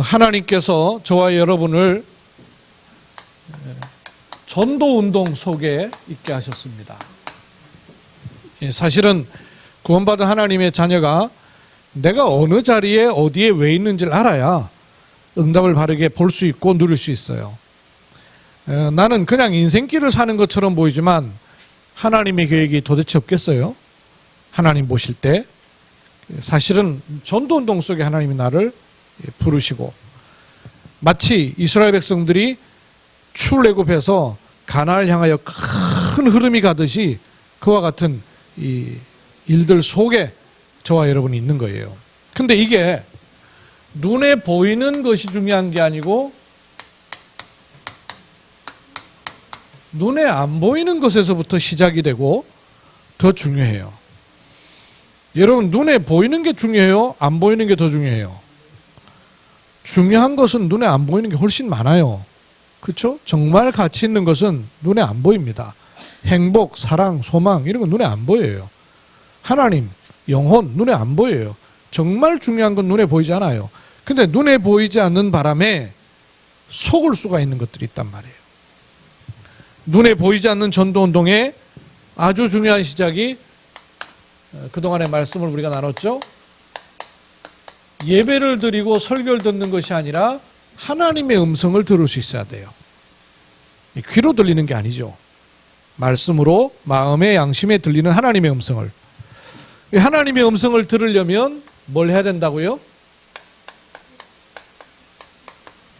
하나님께서 저와 여러분을 전도운동 속에 있게 하셨습니다. 사실은 구원받은 하나님의 자녀가 내가 어느 자리에 어디에 왜 있는지를 알아야 응답을 바르게 볼 수 있고 누릴 수 있어요. 나는 그냥 인생길을 사는 것처럼 보이지만 하나님의 계획이 도대체 없겠어요? 하나님 보실 때 사실은 전도운동 속에 하나님이 나를 부르시고, 마치 이스라엘 백성들이 출애굽해서 가나안을 향하여 큰 흐름이 가듯이 그와 같은 이 일들 속에 저와 여러분이 있는 거예요. 근데 이게 눈에 보이는 것이 중요한 게 아니고 눈에 안 보이는 것에서부터 시작이 되고 더 중요해요. 여러분, 눈에 보이는 게 중요해요? 안 보이는 게 더 중요해요? 중요한 것은 눈에 안 보이는 게 훨씬 많아요. 그렇죠? 정말 가치 있는 것은 눈에 안 보입니다. 행복, 사랑, 소망 이런 건 눈에 안 보여요. 하나님, 영혼 눈에 안 보여요. 정말 중요한 건 눈에 보이지 않아요. 근데 눈에 보이지 않는 바람에 속을 수가 있는 것들이 있단 말이에요. 눈에 보이지 않는 전도운동의 아주 중요한 시작이 그동안의 말씀을 우리가 나눴죠. 예배를 드리고 설교를 듣는 것이 아니라 하나님의 음성을 들을 수 있어야 돼요. 귀로 들리는 게 아니죠. 말씀으로 마음의 양심에 들리는 하나님의 음성을. 하나님의 음성을 들으려면 뭘 해야 된다고요?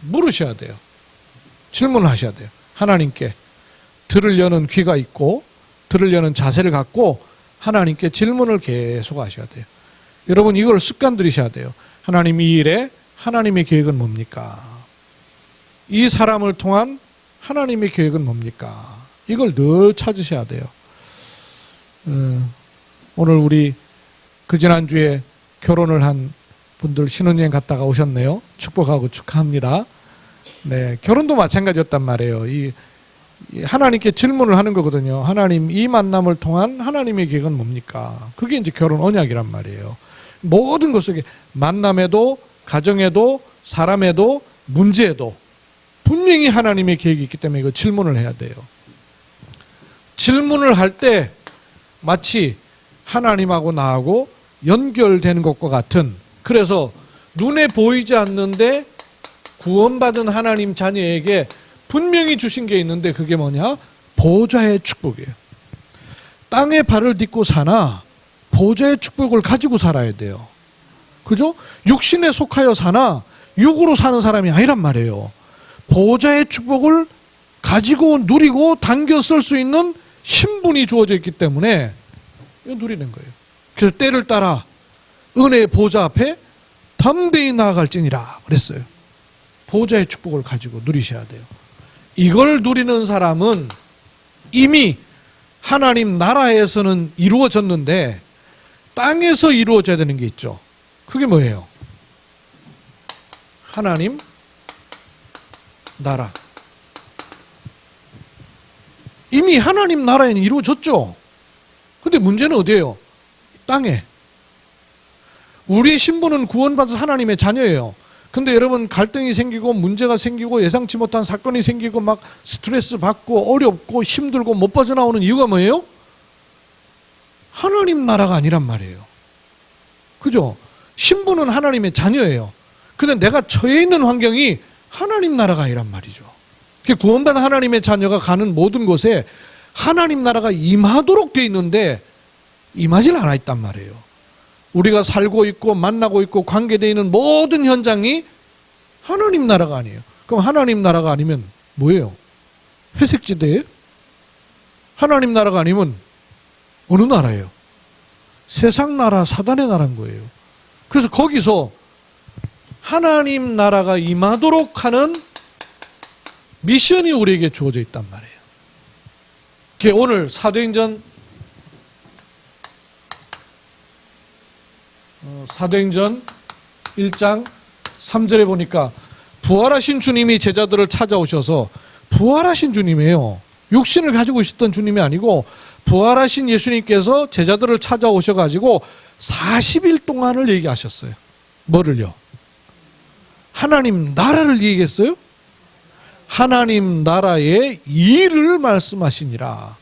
물으셔야 돼요. 질문을 하셔야 돼요. 하나님께 들으려는 귀가 있고 들으려는 자세를 갖고 하나님께 질문을 계속 하셔야 돼요. 여러분, 이걸 습관 들이셔야 돼요. 하나님, 이 일에 하나님의 계획은 뭡니까? 이 사람을 통한 하나님의 계획은 뭡니까? 이걸 늘 찾으셔야 돼요. 오늘 우리 그 지난주에 결혼을 한 분들 신혼여행 갔다가 오셨네요. 축복하고 축하합니다. 네, 결혼도 마찬가지였단 말이에요. 이 하나님께 질문을 하는 거거든요. 하나님, 이 만남을 통한 하나님의 계획은 뭡니까? 그게 이제 결혼 언약이란 말이에요. 모든 것 속에 만남에도 가정에도 사람에도 문제에도 분명히 하나님의 계획이 있기 때문에 이거 질문을 해야 돼요. 질문을 할 때 마치 하나님하고 나하고 연결되는 것과 같은, 그래서 눈에 보이지 않는데 구원받은 하나님 자녀에게 분명히 주신 게 있는데 그게 뭐냐? 보좌의 축복이에요. 땅에 발을 딛고 사나 보좌의 축복을 가지고 살아야 돼요. 그죠? 육신에 속하여 사나 육으로 사는 사람이 아니란 말이에요. 보좌의 축복을 가지고 누리고 당겨 쓸 수 있는 신분이 주어져 있기 때문에 이거 누리는 거예요. 그래서 때를 따라 은혜의 보좌 앞에 담대히 나아갈지니라 그랬어요. 보좌의 축복을 가지고 누리셔야 돼요. 이걸 누리는 사람은 이미 하나님 나라에서는 이루어졌는데 땅에서 이루어져야 되는 게 있죠. 그게 뭐예요? 하나님 나라. 이미 하나님 나라에는 이루어졌죠. 근데 문제는 어디예요? 땅에. 우리의 신분은 구원받은 하나님의 자녀예요. 근데 여러분, 갈등이 생기고 문제가 생기고 예상치 못한 사건이 생기고 막 스트레스 받고 어렵고 힘들고 못 빠져나오는 이유가 뭐예요? 하나님 나라가 아니란 말이에요. 그죠? 신분은 하나님의 자녀예요. 근데 내가 처해 있는 환경이 하나님 나라가 아니란 말이죠. 구원받은 하나님의 자녀가 가는 모든 곳에 하나님 나라가 임하도록 돼 있는데 임하질 않아 있단 말이에요. 우리가 살고 있고 만나고 있고 관계되어 있는 모든 현장이 하나님 나라가 아니에요. 그럼 하나님 나라가 아니면 뭐예요? 회색지대예요? 하나님 나라가 아니면 어느 나라예요? 세상 나라, 사단의 나라인 거예요. 그래서 거기서 하나님 나라가 임하도록 하는 미션이 우리에게 주어져 있단 말이에요. 오늘 사도행전 1장 3절에 보니까 부활하신 주님이 제자들을 찾아오셔서, 부활하신 주님이에요. 육신을 가지고 있었던 주님이 아니고 부활하신 예수님께서 제자들을 찾아오셔가지고 40일 동안을 얘기하셨어요. 뭐를요? 하나님 나라를 얘기했어요? 하나님 나라의 일을 말씀하시니라.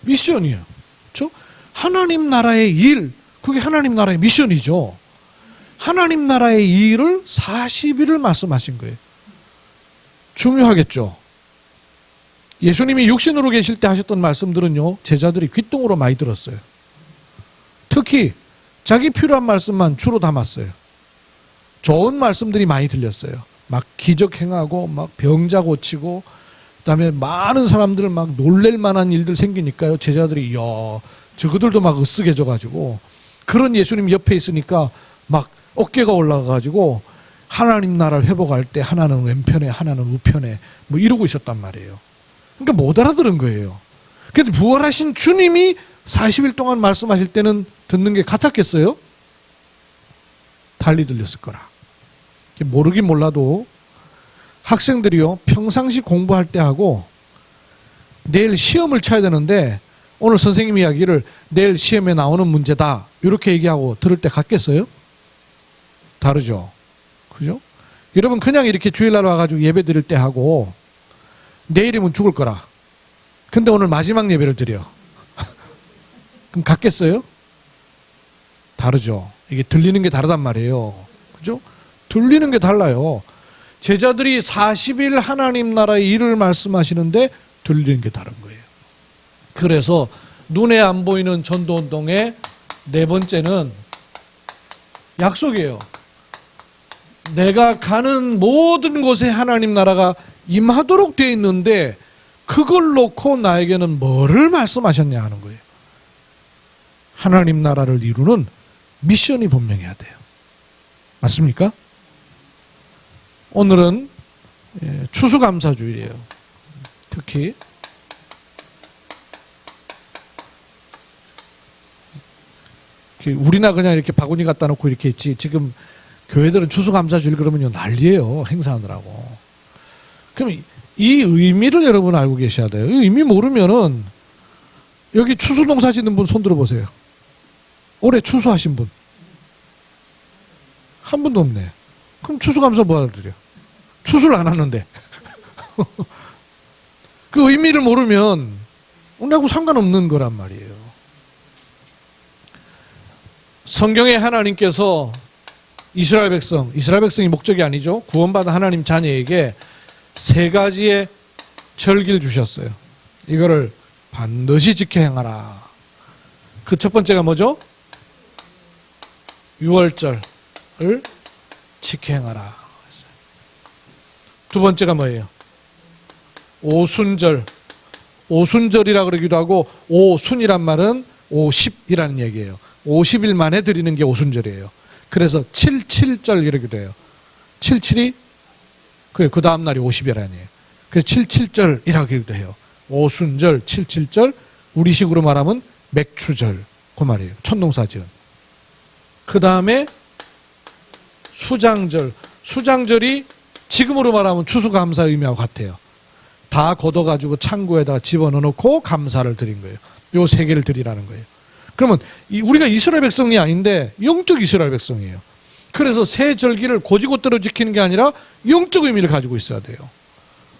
미션이에요. 그렇죠? 하나님 나라의 일, 그게 하나님 나라의 미션이죠. 하나님 나라의 일을 40일을 말씀하신 거예요. 중요하겠죠. 예수님이 육신으로 계실 때 하셨던 말씀들은요, 제자들이 귓등으로 많이 들었어요. 특히 자기 필요한 말씀만 주로 담았어요. 좋은 말씀들이 많이 들렸어요. 막 기적 행하고 막 병자 고치고 그다음에 많은 사람들을 막 놀랄 만한 일들 생기니까요. 제자들이 야, 저그들도 막 으쓱해져 가지고 그런 예수님 옆에 있으니까 막 어깨가 올라가 가지고 하나님 나라를 회복할 때 하나는 왼편에 하나는 우편에 뭐 이러고 있었단 말이에요. 그러니까 못 알아들은 거예요. 그런데 부활하신 주님이 40일 동안 말씀하실 때는 듣는 게 같았겠어요? 달리 들렸을 거라. 모르긴 몰라도 학생들이요, 평상시 공부할 때 하고 내일 시험을 쳐야 되는데 오늘 선생님 이야기를 내일 시험에 나오는 문제다 이렇게 얘기하고 들을 때 같겠어요? 다르죠. 그죠? 여러분 그냥 이렇게 주일날 와가지고 예배 드릴 때 하고 내일이면 죽을 거라. 근데 오늘 마지막 예배를 드려. 그럼 같겠어요? 다르죠. 이게 들리는 게 다르단 말이에요. 그죠? 들리는 게 달라요. 제자들이 40일 하나님 나라의 일을 말씀하시는데 들리는 게 다른 거예요. 그래서 눈에 안 보이는 전도운동의 네 번째는 약속이에요. 내가 가는 모든 곳에 하나님 나라가 임하도록 되어 있는데 그걸 놓고 나에게는 뭐를 말씀하셨냐 하는 거예요. 하나님 나라를 이루는 미션이 분명해야 돼요. 맞습니까? 오늘은 추수감사주일이에요. 특히 우리나 그냥 이렇게 바구니 갖다 놓고 이렇게 있지, 지금 교회들은 추수감사주일 그러면요 난리예요. 행사하느라고. 그럼 이 의미를 여러분 알고 계셔야 돼요. 이 의미 모르면은 여기 추수농사 짓는 분 손 들어보세요. 올해 추수하신 분 한 분도 없네. 그럼 추수감사 뭐하러 드려? 추수를 안 하는데. 그 의미를 모르면 우리하고 상관없는 거란 말이에요. 성경에 하나님께서 이스라엘 백성이 목적이 아니죠. 구원받은 하나님 자녀에게 세 가지의 절기를 주셨어요. 이거를 반드시 지켜 행하라. 그 첫 번째가 뭐죠? 유월절을 지켜 행하라. 두 번째가 뭐예요? 오순절. 오순절이라 그러기도 하고 오순이란 말은 50이라는 얘기예요. 50일 만에 드리는 게 오순절이에요. 그래서 77절 이러기도 해요. 77이 그 다음 날이 50이라는 얘기예요. 그래서 77절이라기도 해요. 오순절, 77절, 우리식으로 말하면 맥추절 그 말이에요. 천농사 지은. 그 다음에 수장절. 수장절이 지금으로 말하면 추수감사 의미하고 같아요. 다 걷어가지고 창고에다가 집어넣어놓고 감사를 드린 거예요. 요 세 개를 드리라는 거예요. 그러면 우리가 이스라엘 백성이 아닌데 영적 이스라엘 백성이에요. 그래서 새 절기를 고지고대로 지키는 게 아니라 영적 의미를 가지고 있어야 돼요.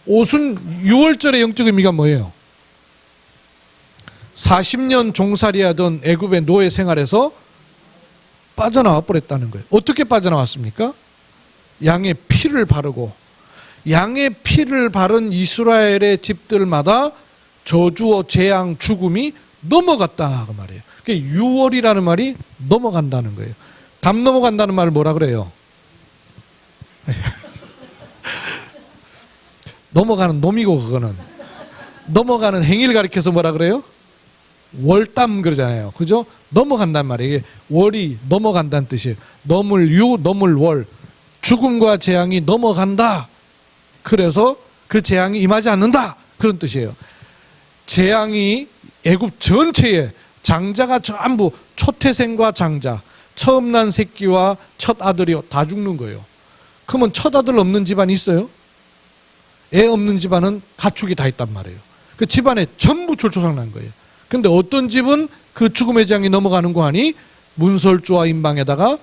오순 6월절의 영적 의미가 뭐예요? 40년 종살이하던 애굽의 노예 생활에서 빠져나와 버렸다는 거예요. 어떻게 빠져나왔습니까? 양의 피를 바르고, 양의 피를 바른 이스라엘의 집들마다 저주와 재앙, 죽음이 넘어갔다 그 말이에요. 그러니까 6월이라는 말이 넘어간다는 거예요. 담 넘어간다는 말을 뭐라 그래요? 넘어가는 놈이고, 그거는 넘어가는 행위를 가리켜서 뭐라 그래요? 월담 그러잖아요. 그죠? 넘어간단 말이에요. 이게 월이 넘어간다는 뜻이에요. 넘을 유, 넘을 월. 죽음과 재앙이 넘어간다. 그래서 그 재앙이 임하지 않는다. 그런 뜻이에요. 재앙이 애굽 전체에 장자가 전부 초태생과 장자, 처음 난 새끼와 첫 아들이 다 죽는 거예요. 그러면 첫 아들 없는 집안이 있어요? 애 없는 집안은 가축이 다 있단 말이에요. 그 집안에 전부 졸초상 난 거예요. 근데 어떤 집은 그 죽음의 재앙이 넘어가는 거 하니 문설주와 임방에다가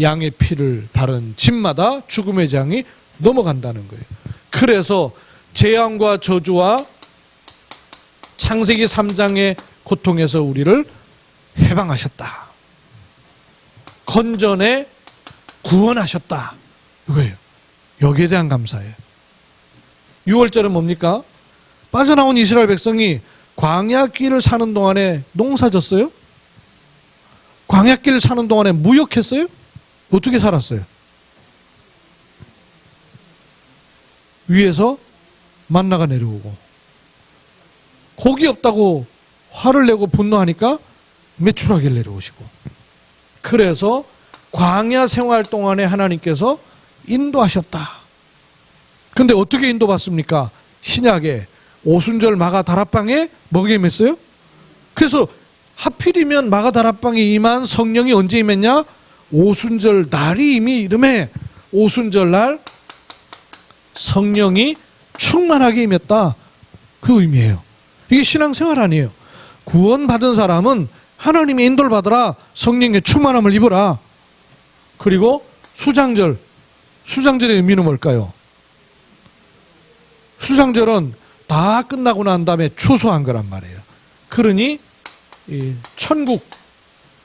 양의 피를 바른 집마다 죽음의 장이 넘어간다는 거예요. 그래서 재앙과 저주와 창세기 3장의 고통에서 우리를 해방하셨다. 건전에 구원하셨다. 이거예요. 여기에 대한 감사예요. 6월절은 뭡니까? 빠져나온 이스라엘 백성이 광야길을 사는 동안에 농사졌어요? 광야길을 사는 동안에 무역했어요? 어떻게 살았어요? 위에서 만나가 내려오고, 고기 없다고 화를 내고 분노하니까 메추라기를 내려오시고, 그래서 광야 생활 동안에 하나님께서 인도하셨다. 근데 어떻게 인도받습니까? 신약에 오순절 마가 다락방에 뭐가 임했어요? 그래서 하필이면 마가 다락방에 임한 성령이 언제 임했냐? 오순절 날이 이미 이름에 오순절 날 성령이 충만하게 임했다. 그 의미예요. 이게 신앙생활 아니에요. 구원받은 사람은 하나님의 인도를 받으라, 성령의 충만함을 입어라. 그리고 수장절의 의미는 뭘까요? 수장절은 다 끝나고 난 다음에 추수한 거란 말이에요. 그러니 이 천국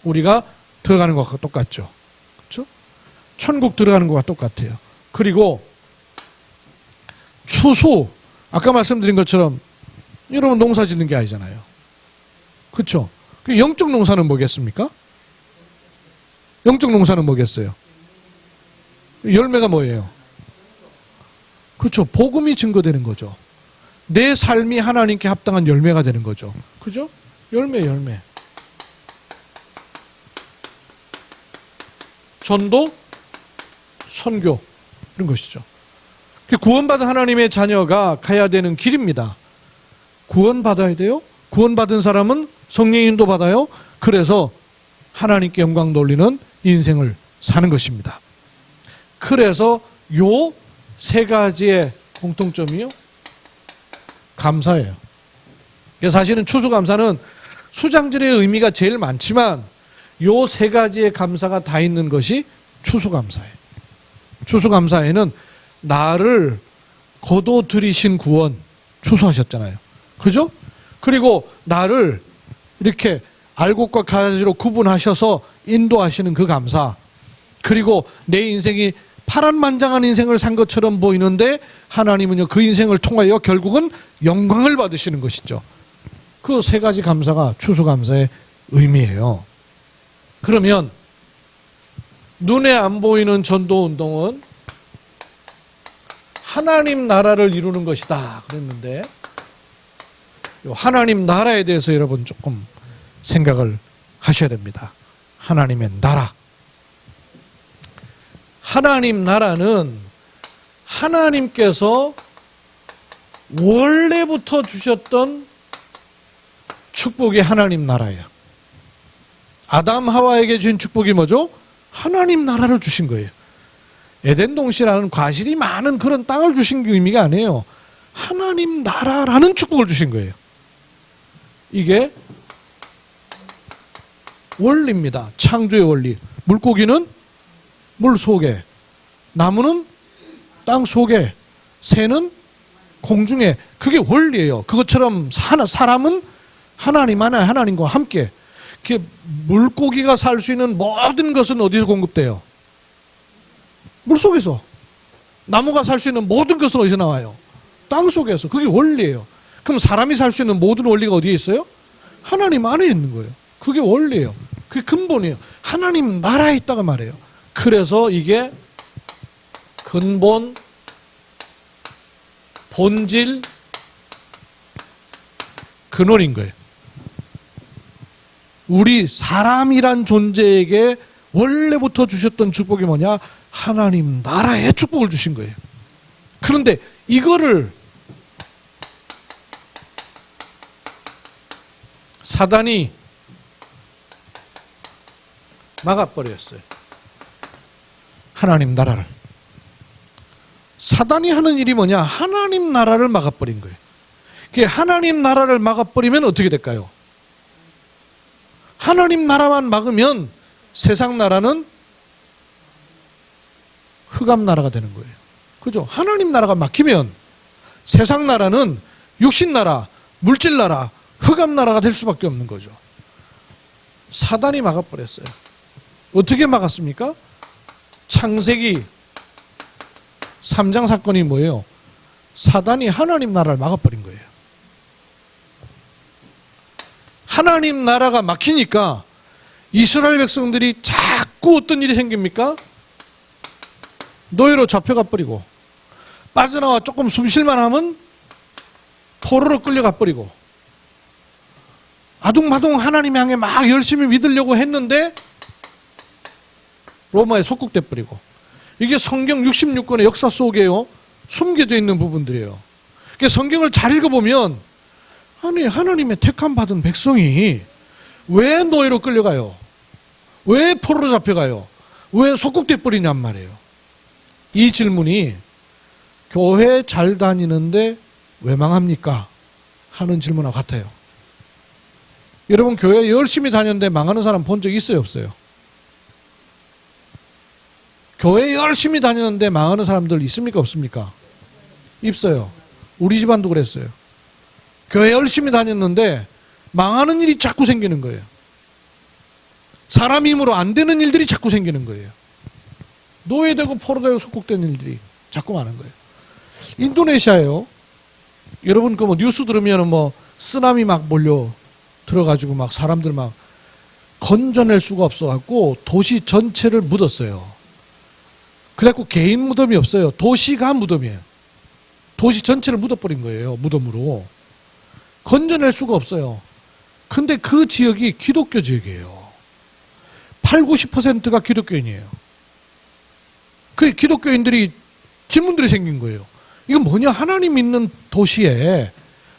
우리가 들어가는 것과 똑같죠. 그렇죠? 천국 들어가는 것과 똑같아요. 그리고 추수, 아까 말씀드린 것처럼 여러분 농사 짓는 게 아니잖아요. 그렇죠? 영적 농사는 뭐겠습니까? 영적 농사는 뭐겠어요? 열매가 뭐예요? 그렇죠. 복음이 증거되는 거죠. 내 삶이 하나님께 합당한 열매가 되는 거죠. 그죠? 열매. 전도, 선교, 이런 것이죠. 구원받은 하나님의 자녀가 가야 되는 길입니다. 구원받아야 돼요. 구원받은 사람은 성령 인도 받아요. 그래서 하나님께 영광 돌리는 인생을 사는 것입니다. 그래서 요 세 가지의 공통점이요, 감사예요. 사실은 추수감사는 수장절의 의미가 제일 많지만 요 세 가지의 감사가 다 있는 것이 추수감사예요. 추수감사에는 나를 거둬들이신 구원 추수하셨잖아요. 그죠? 그리고 나를 이렇게 알곡과 가지로 구분하셔서 인도하시는 그 감사, 그리고 내 인생이 파란만장한 인생을 산 것처럼 보이는데 하나님은요 그 인생을 통하여 결국은 영광을 받으시는 것이죠. 그 세 가지 감사가 추수감사의 의미예요. 그러면 눈에 안 보이는 전도운동은 하나님 나라를 이루는 것이다 그랬는데, 하나님 나라에 대해서 여러분 조금 생각을 하셔야 됩니다. 하나님의 나라. 하나님 나라는 하나님께서 원래부터 주셨던 축복이 하나님 나라예요. 아담 하와에게 주신 축복이 뭐죠? 하나님 나라를 주신 거예요. 에덴 동시라는 과실이 많은 그런 땅을 주신 게 의미가 아니에요. 하나님 나라라는 축복을 주신 거예요. 이게 원리입니다. 창조의 원리. 물고기는 물 속에, 나무는 땅 속에, 새는 공중에. 그게 원리예요. 그것처럼 사람은 하나님 하나, 하나님과 함께. 물고기가 살 수 있는 모든 것은 어디서 공급돼요? 물속에서. 나무가 살 수 있는 모든 것은 어디서 나와요? 땅 속에서. 그게 원리예요. 그럼 사람이 살 수 있는 모든 원리가 어디에 있어요? 하나님 안에 있는 거예요. 그게 원리예요. 그게 근본이에요. 하나님 나라에 있다가 말이에요. 그래서 이게 근본, 본질, 근원인 거예요. 우리 사람이란 존재에게 원래부터 주셨던 축복이 뭐냐? 하나님 나라의 축복을 주신 거예요. 그런데 이거를 사단이 막아버렸어요. 하나님 나라를. 사단이 하는 일이 뭐냐? 하나님 나라를 막아버린 거예요. 하나님 나라를 막아버리면 어떻게 될까요? 하나님 나라만 막으면 세상 나라는 흑암 나라가 되는 거예요. 그죠? 하나님 나라가 막히면 세상 나라는 육신 나라, 물질 나라, 흑암 나라가 될 수밖에 없는 거죠. 사단이 막아버렸어요. 어떻게 막았습니까? 창세기 3장 사건이 뭐예요? 사단이 하나님 나라를 막아버린 거예요. 하나님 나라가 막히니까 이스라엘 백성들이 자꾸 어떤 일이 생깁니까? 노예로 잡혀가 버리고, 빠져나와 조금 숨쉴만 하면 포로로 끌려가 버리고, 아둥바둥 하나님 향해 막 열심히 믿으려고 했는데 로마에 속국돼 버리고. 이게 성경 66권의 역사 속에요 숨겨져 있는 부분들이에요. 그러니까 성경을 잘 읽어보면, 아니 하나님의 택함 받은 백성이 왜 노예로 끌려가요? 왜 포로로 잡혀가요? 왜 속국돼 버리냔 말이에요. 이 질문이 교회 잘 다니는데 왜 망합니까? 하는 질문하고 같아요. 여러분 교회 열심히 다녔는데 망하는 사람 본 적 있어요, 없어요? 교회 열심히 다녔는데 망하는 사람들 있습니까, 없습니까? 있어요. 우리 집안도 그랬어요. 교회 열심히 다녔는데 망하는 일이 자꾸 생기는 거예요. 사람 힘으로 안 되는 일들이 자꾸 생기는 거예요. 노예되고 포로되고 속국되는 일들이 자꾸 많은 거예요. 인도네시아예요. 여러분 그 뭐 뉴스 들으면 뭐 쓰나미 막 몰려 들어가지고 막 사람들 막 건져낼 수가 없어갖고 도시 전체를 묻었어요. 그래갖고 개인 무덤이 없어요. 도시가 무덤이에요. 도시 전체를 묻어버린 거예요. 무덤으로. 건져낼 수가 없어요. 근데 그 지역이 기독교 지역이에요. 8, 90%가 기독교인이에요. 그 기독교인들이 질문들이 생긴 거예요. 이거 뭐냐? 하나님 있는 도시에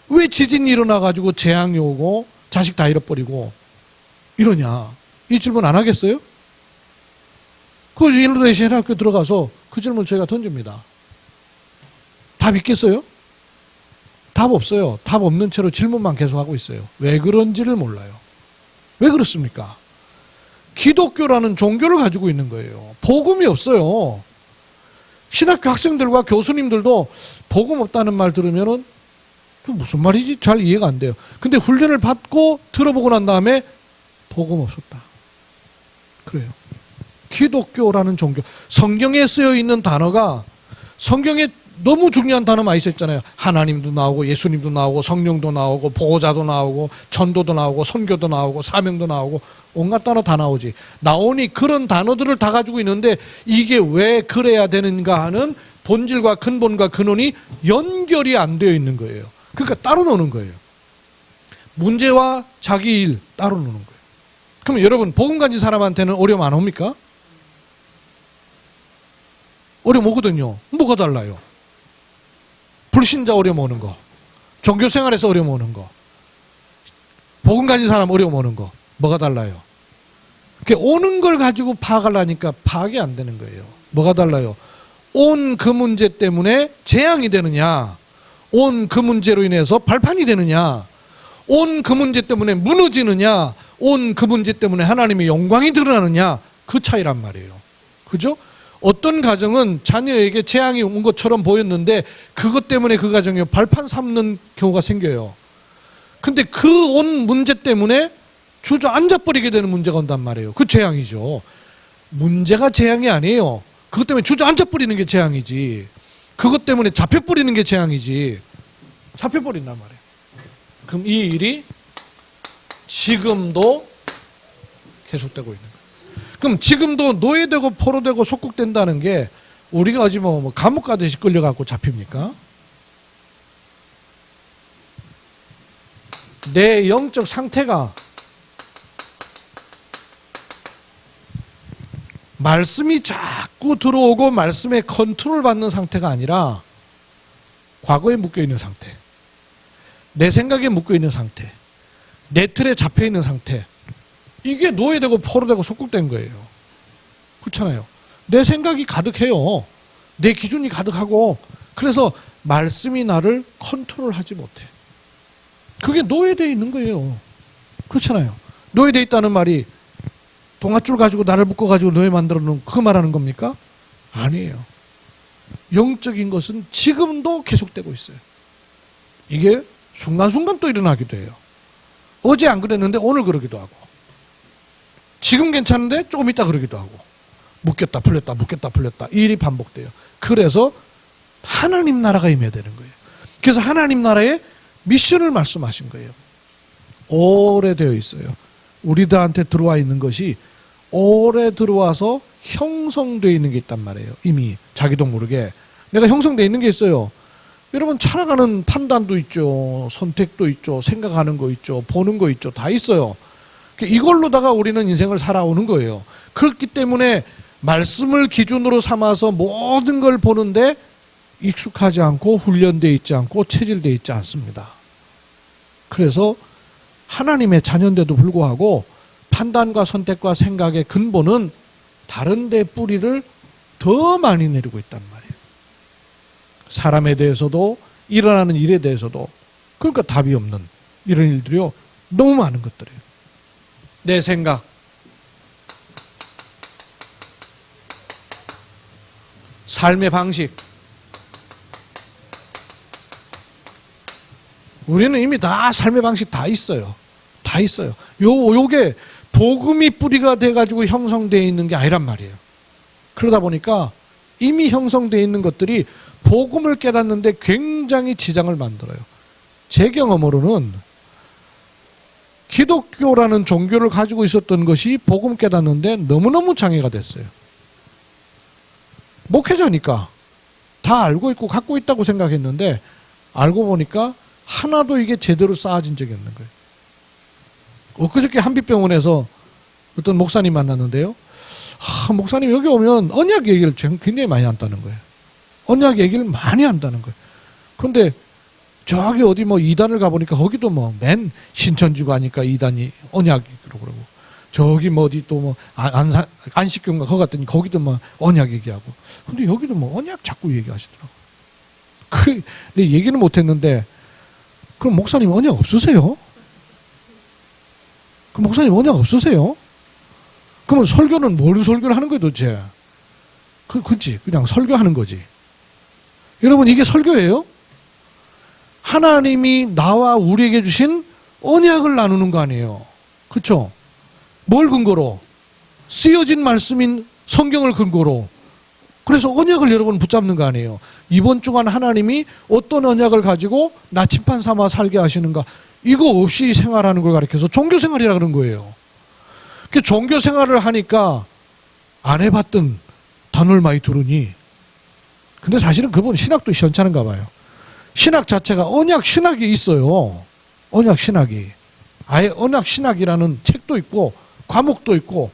왜 지진이 일어나가지고 재앙이 오고 자식 다 잃어버리고 이러냐? 이 질문 안 하겠어요? 그 인도네시아 학교 들어가서 그 질문 저희가 던집니다. 답 있겠어요? 답 없어요. 답 없는 채로 질문만 계속하고 있어요. 왜 그런지를 몰라요. 왜 그렇습니까? 기독교라는 종교를 가지고 있는 거예요. 복음이 없어요. 신학교 학생들과 교수님들도 복음 없다는 말 들으면은 무슨 말이지? 잘 이해가 안 돼요. 근데 훈련을 받고 들어보고 난 다음에 복음 없었다. 그래요. 기독교라는 종교. 성경에 쓰여 있는 단어가 성경에 너무 중요한 단어 많이 있었잖아요. 하나님도 나오고 예수님도 나오고 성령도 나오고 보호자도 나오고 전도도 나오고 선교도 나오고 사명도 나오고 온갖 단어 다 나오지. 나오니 그런 단어들을 다 가지고 있는데 이게 왜 그래야 되는가 하는 본질과 근본과 근원이 연결이 안 되어 있는 거예요. 그러니까 따로 노는 거예요. 문제와 자기 일 따로 노는 거예요. 그럼 여러분 복음 가진 사람한테는 어려움 안 옵니까? 어려움 오거든요. 뭐가 달라요? 불신자 어려움 오는 거, 종교생활에서 어려움 오는 거, 복음 가진 사람 어려움 오는 거, 뭐가 달라요? 오는 걸 가지고 파악하려니까 파악이 안 되는 거예요. 뭐가 달라요? 온 그 문제 때문에 재앙이 되느냐, 온 그 문제로 인해서 발판이 되느냐, 온 그 문제 때문에 무너지느냐, 온 그 문제 때문에 하나님의 영광이 드러나느냐, 그 차이란 말이에요. 그죠? 어떤 가정은 자녀에게 재앙이 온 것처럼 보였는데 그것 때문에 그 가정에 발판 삼는 경우가 생겨요. 근데 그 온 문제 때문에 주저앉아버리게 되는 문제가 온단 말이에요. 그 재앙이죠. 문제가 재앙이 아니에요. 그것 때문에 주저앉아버리는 게 재앙이지. 그것 때문에 잡혀버리는 게 재앙이지. 잡혀버린단 말이에요. 그럼 이 일이 지금도 계속되고 있는 거예요. 그럼 지금도 노예되고 포로되고 속국된다는 게 우리가 어찌 뭐 감옥 가듯이 끌려가고 잡힙니까? 내 영적 상태가 말씀이 자꾸 들어오고 말씀에 컨트롤 받는 상태가 아니라 과거에 묶여있는 상태, 내 생각에 묶여있는 상태, 내 틀에 잡혀있는 상태, 이게 노예되고 포로되고 속국된 거예요. 그렇잖아요. 내 생각이 가득해요. 내 기준이 가득하고 그래서 말씀이 나를 컨트롤하지 못해. 그게 노예되어 있는 거예요. 그렇잖아요. 노예되어 있다는 말이 동아줄 가지고 나를 묶어가지고 노예 만들어 놓은 그 말하는 겁니까? 아니에요. 영적인 것은 지금도 계속되고 있어요. 이게 순간순간 또 일어나기도 해요. 어제 안 그랬는데 오늘 그러기도 하고, 지금 괜찮은데 조금 있다 그러기도 하고, 묶였다 풀렸다 묶였다 풀렸다 이 일이 반복돼요. 그래서 하나님 나라가 임해야 되는 거예요. 그래서 하나님 나라의 미션을 말씀하신 거예요. 오래되어 있어요. 우리들한테 들어와 있는 것이 오래 들어와서 형성되어 있는 게 있단 말이에요. 이미 자기도 모르게 내가 형성되어 있는 게 있어요. 여러분, 살아가는 판단도 있죠, 선택도 있죠, 생각하는 거 있죠, 보는 거 있죠, 다 있어요. 이걸로다가 우리는 인생을 살아오는 거예요. 그렇기 때문에 말씀을 기준으로 삼아서 모든 걸 보는데 익숙하지 않고 훈련되어 있지 않고 체질되어 있지 않습니다. 그래서 하나님의 자녀인데도 불구하고 판단과 선택과 생각의 근본은 다른 데 뿌리를 더 많이 내리고 있단 말이에요. 사람에 대해서도 일어나는 일에 대해서도. 그러니까 답이 없는 이런 일들이요, 너무 많은 것들이에요. 내 생각, 삶의 방식, 우리는 이미 다 삶의 방식 다 있어요. 다 있어요. 요게 복음이 뿌리가 돼가지고 형성되어 있는 게 아니란 말이에요. 그러다 보니까 이미 형성되어 있는 것들이 복음을 깨닫는데 굉장히 지장을 만들어요. 제 경험으로는 기독교라는 종교를 가지고 있었던 것이 복음 깨닫는데 너무너무 장애가 됐어요. 목회자니까 다 알고 있고 갖고 있다고 생각했는데 알고 보니까 하나도 이게 제대로 쌓아진 적이 없는 거예요. 엊그저께 한빛병원에서 어떤 목사님 만났는데요. 목사님 여기 오면 언약 얘기를 굉장히 많이 한다는 거예요. 언약 얘기를 많이 한다는 거예요. 그런데 저기 어디 뭐 이단을 가보니까 거기도 뭐 맨 신천지 가니까 이단이 언약이라고 그러고, 저기 뭐 어디 또 뭐 안식교인가 거기 갔더니 거기도 뭐 언약 얘기하고, 근데 여기도 뭐 언약 자꾸 얘기하시더라고. 근데 얘기는 못했는데, 그럼 목사님 언약 없으세요? 그럼 목사님 언약 없으세요? 그러면 설교는 뭘 설교를 하는 거예요 도대체? 그치, 그냥 설교하는 거지. 여러분, 이게 설교예요? 하나님이 나와 우리에게 주신 언약을 나누는 거 아니에요. 그렇죠? 뭘 근거로? 쓰여진 말씀인 성경을 근거로. 그래서 언약을 여러분 붙잡는 거 아니에요. 이번 주간 하나님이 어떤 언약을 가지고 나침반 삼아 살게 하시는가, 이거 없이 생활하는 걸 가르쳐서 종교생활이라 그런 거예요. 종교생활을 하니까 안 해봤던 단어를 많이 들으니, 근데 사실은 그분 신학도 시원찮은가 봐요. 신학 자체가 언약 신학이 있어요. 언약 신학이. 아예 언약 신학이라는 책도 있고 과목도 있고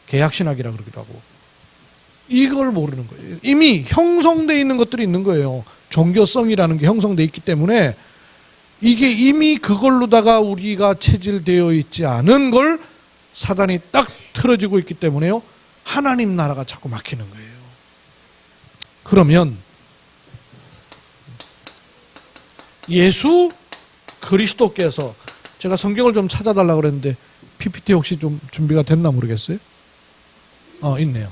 계약 신학이라 그러기도 하고. 이걸 모르는 거예요. 이미 형성되어 있는 것들이 있는 거예요. 종교성이라는 게 형성되어 있기 때문에 이게 이미 그걸로다가 우리가 체질되어 있지 않은 걸 사단이 딱 틀어지고 있기 때문에요, 하나님 나라가 자꾸 막히는 거예요. 그러면 예수 그리스도께서, 제가 성경을 좀 찾아달라고 그랬는데 PPT 혹시 좀 준비가 됐나 모르겠어요? 있네요.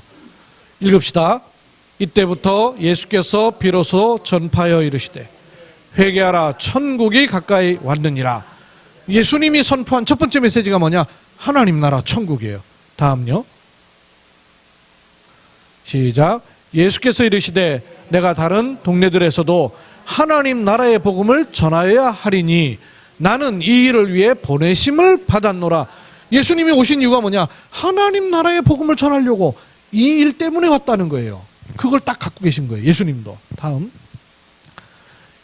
읽읍시다. 이때부터 예수께서 비로소 전파하여 이르시되 회개하라, 천국이 가까이 왔느니라. 예수님이 선포한 첫 번째 메시지가 뭐냐? 하나님 나라 천국이에요. 다음요. 시작. 예수께서 이르시되 내가 다른 동네들에서도 하나님 나라의 복음을 전하여야 하리니 나는 이 일을 위해 보내심을 받았노라. 예수님이 오신 이유가 뭐냐? 하나님 나라의 복음을 전하려고, 이 일 때문에 왔다는 거예요. 그걸 딱 갖고 계신 거예요, 예수님도. 다음.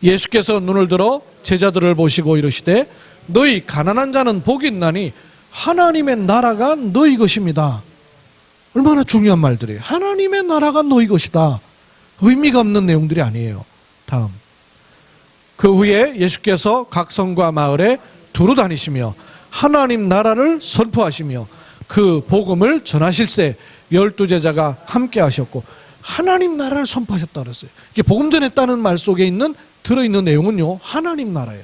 예수께서 눈을 들어 제자들을 보시고 이르시되 너희 가난한 자는 복이 있나니 하나님의 나라가 너희 것입니다. 얼마나 중요한 말들이에요. 하나님의 나라가 너희 것이다. 의미가 없는 내용들이 아니에요. 다음. 그 후에 예수께서 각 성과 마을에 두루 다니시며 하나님 나라를 선포하시며 그 복음을 전하실세 12제자가 함께 하셨고, 하나님 나라를 선포하셨다 그랬어요. 이게 복음 전했다는 말 속에 들어있는 내용은요, 하나님 나라예요.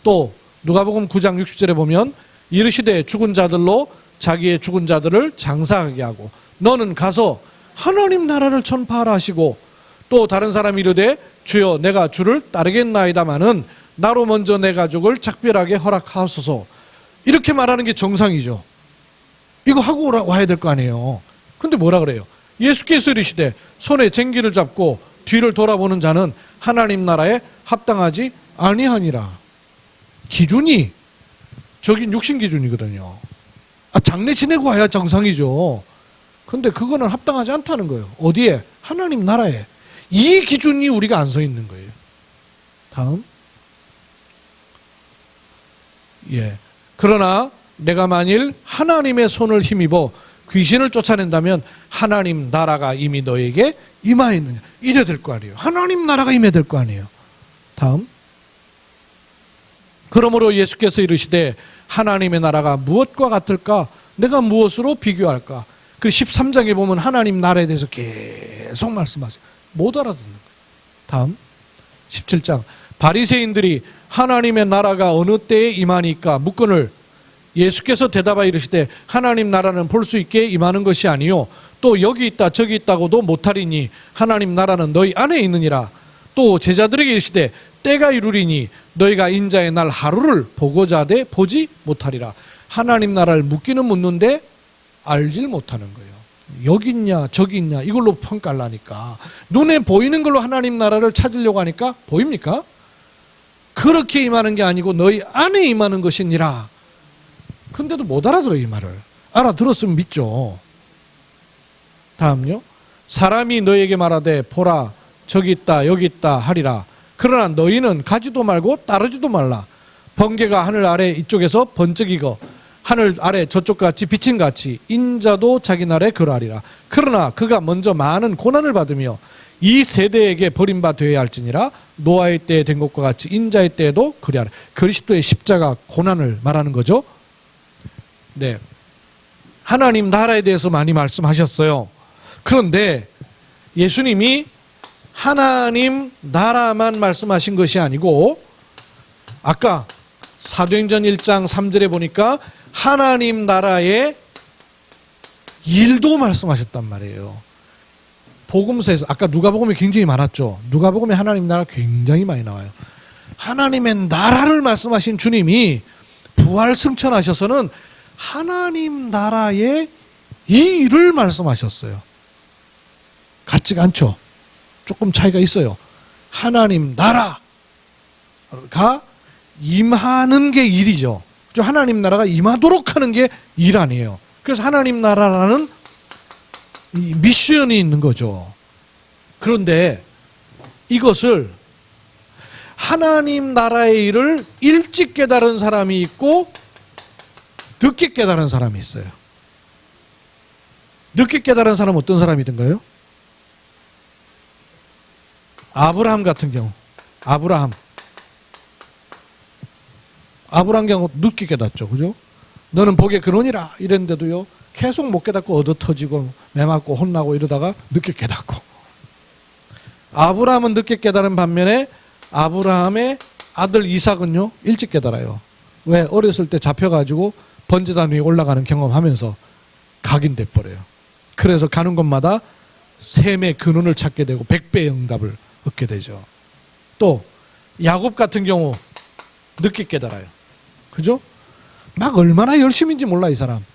또 누가복음 9장 60절에 보면 이르시되 죽은 자들로 자기의 죽은 자들을 장사하게 하고 너는 가서 하나님 나라를 전파하라 하시고, 또 다른 사람이 이르되 주여 내가 주를 따르겠나이다마는 나로 먼저 내 가족을 작별하게 허락하소서. 이렇게 말하는 게 정상이죠. 이거 하고 와야 될 거 아니에요. 근데 뭐라 그래요? 예수께서 이르시되 손에 쟁기를 잡고 뒤를 돌아보는 자는 하나님 나라에 합당하지 아니하니라. 기준이 저긴 육신 기준이거든요. 장례 지내고 와야 정상이죠. 근데 그거는 합당하지 않다는 거예요. 어디에? 하나님 나라에. 이 기준이 우리가 안 서 있는 거예요. 다음. 그러나 내가 만일 하나님의 손을 힘입어 귀신을 쫓아낸다면 하나님 나라가 이미 너에게 임하였느냐. 이래 될 거 아니에요. 하나님 나라가 임해야 될 거 아니에요. 다음. 그러므로 예수께서 이르시되 하나님의 나라가 무엇과 같을까? 내가 무엇으로 비교할까? 그 13장에 보면 하나님 나라에 대해서 계속 말씀하세요. 못 알아듣는 거예요. 다음 17장. 바리새인들이 하나님의 나라가 어느 때에 임하니까 묻거늘 예수께서 대답하여 이르시되 하나님 나라는 볼 수 있게 임하는 것이 아니요 또 여기 있다 저기 있다고도 못하리니 하나님 나라는 너희 안에 있느니라. 또 제자들에게 이르시되 때가 이루리니 너희가 인자의 날 하루를 보고자 하되 보지 못하리라. 하나님 나라를 묻기는 묻는데 알질 못하는 거예요. 여기 있냐 저기 있냐 이걸로 평가를 하니까, 눈에 보이는 걸로 하나님 나라를 찾으려고 하니까 보입니까? 그렇게 임하는 게 아니고 너희 안에 임하는 것이니라. 근데도 못 알아들어요. 이 말을 알아들었으면 믿죠. 다음요. 사람이 너에게 말하되 보라 저기 있다 여기 있다 하리라. 그러나 너희는 가지도 말고 따르지도 말라. 번개가 하늘 아래 이쪽에서 번쩍이고 하늘 아래 저쪽같이 비침같이 인자도 자기 날에 그러하리라. 그러나 그가 먼저 많은 고난을 받으며 이 세대에게 버림받아야 할지니라. 노아의 때에 된 것과 같이 인자의 때에도 그리하라. 그리스도의 십자가 고난을 말하는 거죠. 네, 하나님 나라에 대해서 많이 말씀하셨어요. 그런데 예수님이 하나님 나라만 말씀하신 것이 아니고 아까 사도행전 1장 3절에 보니까 하나님 나라의 일도 말씀하셨단 말이에요. 복음서에서 아까 누가복음이 굉장히 많았죠. 누가복음에 하나님 나라 굉장히 많이 나와요. 하나님의 나라를 말씀하신 주님이 부활 승천하셔서는 하나님 나라의 이 일을 말씀하셨어요. 같지가 않죠. 조금 차이가 있어요. 하나님 나라가 임하는 게 일이죠. 하나님 나라가 임하도록 하는 게 일 아니에요. 그래서 하나님 나라라는 이 미션이 있는 거죠. 그런데 이것을 하나님 나라의 일을 일찍 깨달은 사람이 있고 늦게 깨달은 사람이 있어요. 늦게 깨달은 사람은 어떤 사람이든가요? 아브라함 같은 경우, 아브라함 경우 늦게 깨닫죠. 그죠? 너는 복의 근원이라 이랬는데도요, 계속 못 깨닫고 얻어터지고 매맞고 혼나고 이러다가 늦게 깨닫고. 아브라함은 늦게 깨달은 반면에 아브라함의 아들 이삭은요, 일찍 깨달아요. 왜? 어렸을 때 잡혀가지고 번제단 위에 올라가는 경험하면서 각인돼 버려요. 그래서 가는 곳마다 셈의 근원을 찾게 되고 100배의 응답을 얻게 되죠. 또 야곱 같은 경우 늦게 깨달아요. 그죠? 막 얼마나 열심인지 몰라 이 사람.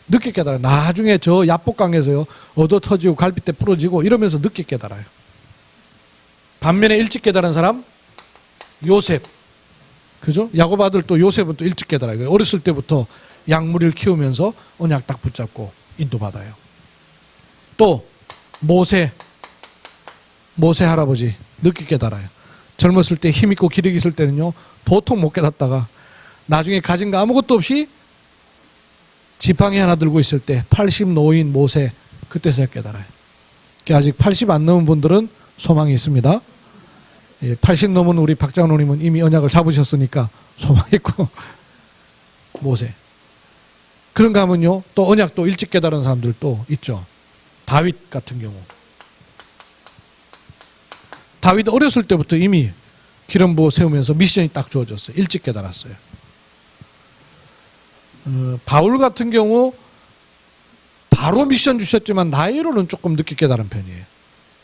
늦게 깨달아요. 나중에 저 야복강에서요 얻어 터지고 갈빗대 부러지고 이러면서 늦게 깨달아요. 반면에 일찍 깨달은 사람 요셉. 그죠? 야곱 아들 또 요셉은 또 일찍 깨달아요. 어렸을 때부터 양무리를 키우면서 언약 딱 붙잡고 인도받아요. 또 모세 할아버지 늦게 깨달아요. 젊었을 때 힘있고 기력이 있을 때는요 도통 못 깨닫다가 나중에 가진 거 아무것도 없이 지팡이 하나 들고 있을 때 80 노인 모세 그때서야 깨달아요. 아직 80 안 넘은 분들은 소망이 있습니다. 80 넘은 우리 박장로님은 이미 언약을 잡으셨으니까 소망 있고 모세. 그런가 하면요 또 언약도 일찍 깨달은 사람들도 있죠. 다윗 같은 경우. 다윗 어렸을 때부터 이미 기름 부어 세우면서 미션이 딱 주어졌어요. 일찍 깨달았어요. 바울 같은 경우 바로 미션 주셨지만 나이로는 조금 늦게 깨달은 편이에요.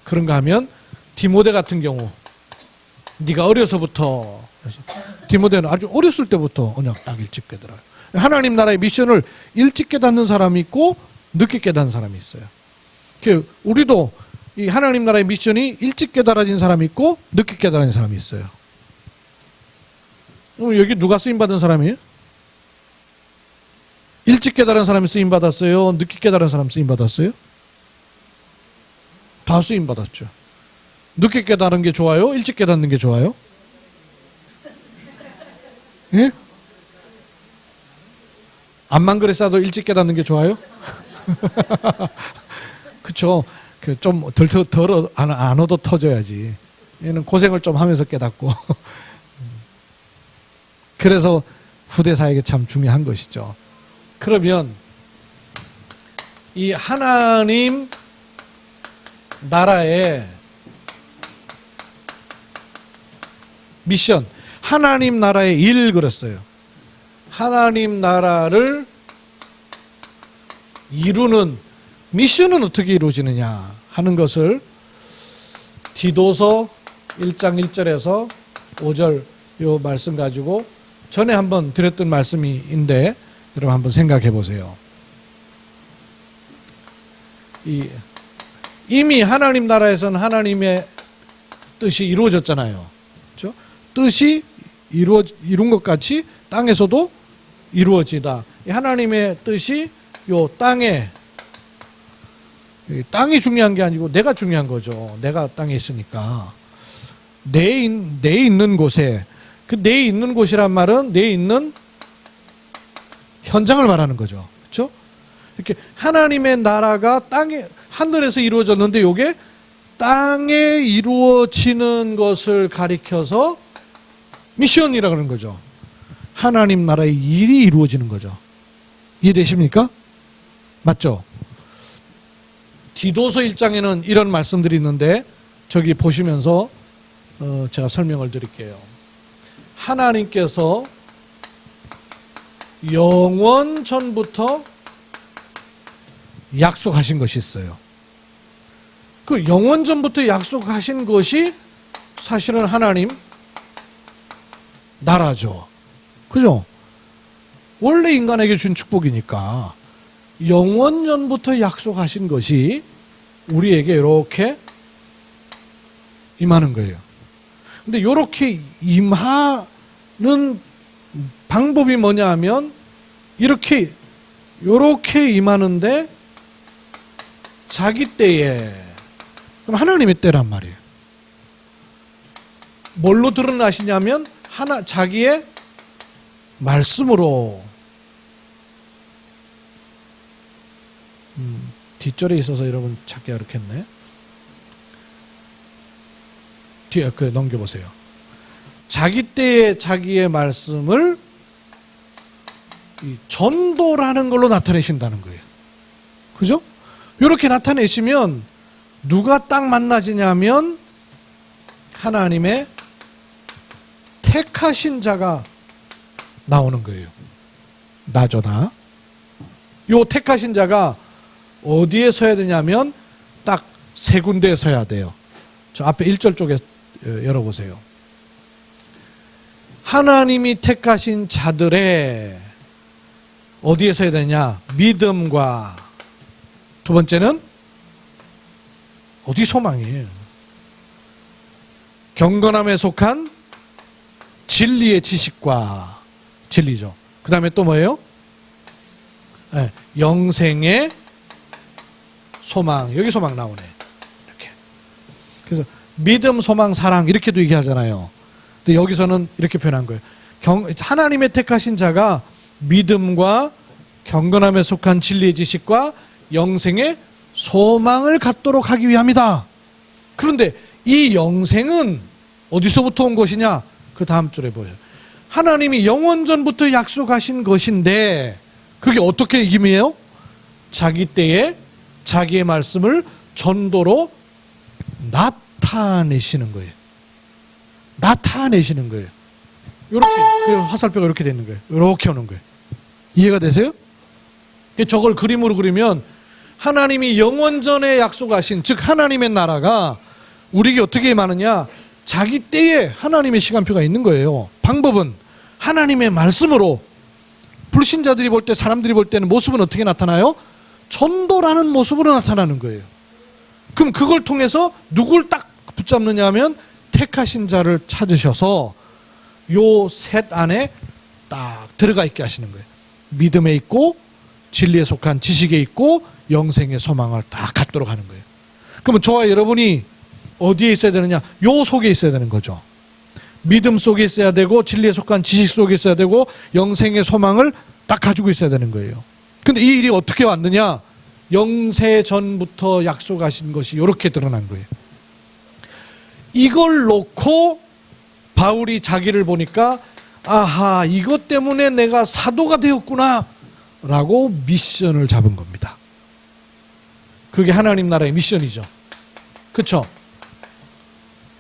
그런가 하면 디모데 같은 경우 네가 어려서부터 그래서 디모데는 아주 어렸을 때부터 언약 딱 일찍 깨달아요. 하나님 나라의 미션을 일찍 깨닫는 사람이 있고 늦게 깨닫는 사람이 있어요. 우리도 이 하나님 나라의 미션이 일찍 깨달아진 사람이 있고 늦게 깨달아진 사람이 있어요. 여기 누가 쓰임받은 사람이에요? 일찍 깨달은 사람이 쓰임받았어요? 늦게 깨달은 사람이 쓰임받았어요? 다 쓰임받았죠. 늦게 깨달은 게 좋아요? 일찍 깨닫는 게 좋아요? 예? 암만 그랬어도 일찍 깨닫는 게 좋아요? 그쵸. 좀 덜 안 얻어 터져야지. 얘는 고생을 좀 하면서 깨닫고. 그래서 후대사에게 참 중요한 것이죠. 그러면 이 하나님 나라의 미션, 하나님 나라의 일 그랬어요. 하나님 나라를 이루는 미션은 어떻게 이루어지느냐 하는 것을 디도서 1장 1절에서 5절 요 말씀 가지고 전에 한번 드렸던 말씀인데 여러분 한번 생각해 보세요. 이미 하나님 나라에서는 하나님의 뜻이 이루어졌잖아요. 그렇죠? 뜻이 이룬 것 같이 땅에서도 이루어지다. 하나님의 뜻이 요 땅이 중요한 게 아니고 내가 중요한 거죠. 내가 땅에 있으니까 내 있는 곳에 그 내 있는 곳이란 말은 내 있는 현장을 말하는 거죠. 그렇죠? 이렇게 하나님의 나라가 땅에 하늘에서 이루어졌는데 이게 땅에 이루어지는 것을 가리켜서 미션이라고 하는 거죠. 하나님 나라의 일이 이루어지는 거죠. 이해되십니까? 맞죠? 디도서 1장에는 이런 말씀들이 있는데 저기 보시면서 제가 설명을 드릴게요. 하나님께서 영원 전부터 약속하신 것이 있어요. 그 영원 전부터 약속하신 것이 사실은 하나님 나라죠. 그죠? 원래 인간에게 준 축복이니까 영원 전부터 약속하신 것이 우리에게 이렇게 임하는 거예요. 근데 이렇게 임하는 방법이 뭐냐 하면 이렇게 임하는데 자기 때에 그럼 하나님의 때란 말이에요. 뭘로 드러나시냐면 자기의 말씀으로. 뒷절에 있어서 여러분 찾기 어렵겠네. 뒤에 넘겨보세요. 자기 때에 자기의 말씀을 전도라는 걸로 나타내신다는 거예요. 그죠? 이렇게 나타내시면 누가 딱 만나지냐면 하나님의 택하신 자가 나오는 거예요. 나죠, 나. 요 택하신 자가 어디에 서야 되냐면 딱 세 군데에 서야 돼요. 저 앞에 1절 쪽에 열어보세요. 하나님이 택하신 자들의 어디에 서야 되냐? 믿음과 두 번째는 어디 소망이에요? 경건함에 속한 진리의 지식과 진리죠. 그 다음에 또 뭐예요? 네, 영생의 소망. 여기 소망 나오네. 이렇게. 그래서 믿음, 소망, 사랑 이렇게도 얘기하잖아요. 근데 여기서는 이렇게 표현한 거예요. 하나님의 택하신 자가 믿음과 경건함에 속한 진리의 지식과 영생의 소망을 갖도록 하기 위함이다. 그런데 이 영생은 어디서부터 온 것이냐? 그 다음 줄에 보여요. 하나님이 영원전부터 약속하신 것인데 그게 어떻게 임해요? 자기 때에 자기의 말씀을 전도로 나타내시는 거예요. 나타내시는 거예요. 이렇게 화살표가 이렇게 되는 거예요. 이렇게 오는 거예요. 이해가 되세요? 저걸 그림으로 그리면 하나님이 영원전에 약속하신, 즉 하나님의 나라가 우리에게 어떻게 임하느냐, 자기 때에 하나님의 시간표가 있는 거예요. 방법은 하나님의 말씀으로. 불신자들이 볼 때, 사람들이 볼 때는 모습은 어떻게 나타나요? 전도라는 모습으로 나타나는 거예요. 그럼 그걸 통해서 누굴 딱 붙잡느냐 하면 택하신 자를 찾으셔서 요 셋 안에 딱 들어가 있게 하시는 거예요. 믿음에 있고 진리에 속한 지식에 있고 영생의 소망을 딱 갖도록 하는 거예요. 그러면 저와 여러분이 어디에 있어야 되느냐? 요 속에 있어야 되는 거죠. 믿음 속에 있어야 되고 진리에 속한 지식 속에 있어야 되고 영생의 소망을 딱 가지고 있어야 되는 거예요. 근데 이 일이 어떻게 왔느냐? 영세 전부터 약속하신 것이 이렇게 드러난 거예요. 이걸 놓고 바울이 자기를 보니까 아하, 이것 때문에 내가 사도가 되었구나 라고 미션을 잡은 겁니다. 그게 하나님 나라의 미션이죠. 그렇죠?